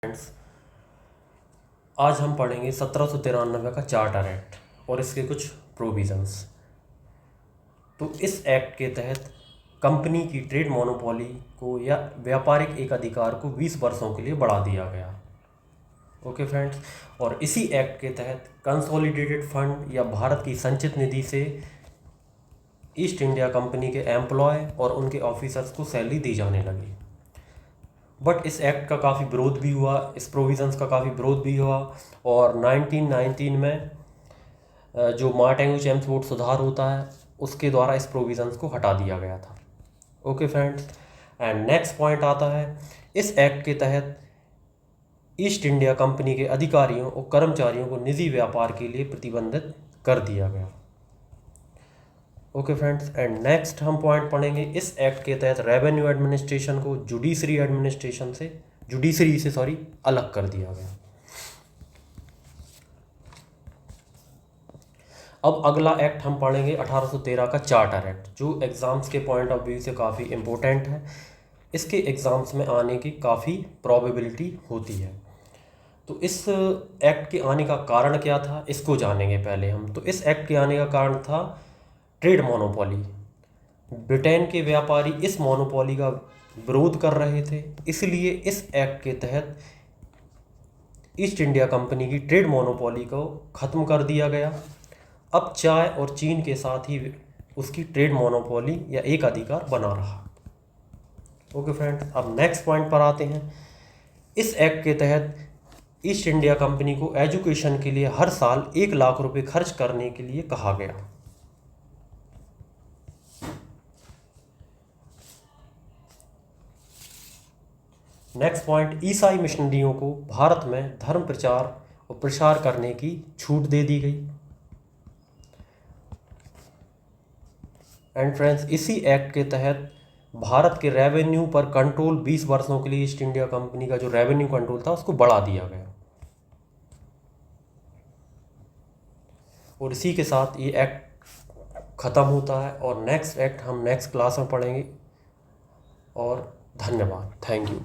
Friends, आज हम पढ़ेंगे 1793 का चार्टर एक्ट और इसके कुछ प्रोविज़न्स। तो इस एक्ट के तहत कंपनी की ट्रेड मोनोपोली को या व्यापारिक एक अधिकार को 20 वर्षों के लिए बढ़ा दिया गया। ओके फ्रेंड्स, और इसी एक्ट के तहत कंसोलिडेटेड फंड या भारत की संचित निधि से ईस्ट इंडिया कंपनी के एम्प्लॉय और उनके ऑफिसर्स को सैलरी दी जाने लगी। बट इस एक्ट का काफ़ी विरोध भी हुआ, इस प्रोविज़न्स का काफ़ी विरोध भी हुआ और 1919 में जो मार्टेंगू चेम्सफोर्ड सुधार होता है उसके द्वारा इस प्रोविज़न्स को हटा दिया गया था। Okay friends, and next point आता है, इस एक्ट के तहत ईस्ट इंडिया कंपनी के अधिकारियों और कर्मचारियों को निजी व्यापार के लिए प्रतिबंधित कर दिया गया। ओके फ्रेंड्स, एंड नेक्स्ट हम पॉइंट पढ़ेंगे, इस एक्ट के तहत रेवेन्यू एडमिनिस्ट्रेशन को जुडिशरी से अलग कर दिया गया। अब अगला एक्ट हम पढ़ेंगे 1813 का चार्टर एक्ट, जो एग्ज़ाम्स के पॉइंट ऑफ व्यू से काफ़ी इम्पोर्टेंट है। इसके एग्ज़ाम्स में आने की काफ़ी प्रोबेबिलिटी होती है। तो इस एक्ट के आने का कारण क्या था, इसको जानेंगे पहले हम। तो इस एक्ट के आने का कारण था ट्रेड मोनोपोली। ब्रिटेन के व्यापारी इस मोनोपोली का विरोध कर रहे थे, इसलिए इस एक्ट के तहत ईस्ट इंडिया कंपनी की ट्रेड मोनोपोली को ख़त्म कर दिया गया। अब चाय और चीन के साथ ही उसकी ट्रेड मोनोपोली या एक अधिकार बना रहा। ओके फ्रेंड्स, अब नेक्स्ट पॉइंट पर आते हैं। इस एक्ट के तहत ईस्ट इंडिया कंपनी को एजुकेशन के लिए हर साल 1 लाख रुपए खर्च करने के लिए कहा गया। नेक्स्ट पॉइंट, ईसाई मिशनरियों को भारत में धर्म प्रचार और प्रसार करने की छूट दे दी गई। एंड फ्रेंड्स, इसी एक्ट के तहत भारत के रेवेन्यू पर कंट्रोल 20 वर्षों के लिए ईस्ट इंडिया कंपनी का जो रेवेन्यू कंट्रोल था उसको बढ़ा दिया गया। और इसी के साथ ये एक्ट ख़त्म होता है और नेक्स्ट एक्ट हम नेक्स्ट क्लास में पढ़ेंगे। और धन्यवाद, थैंक यू।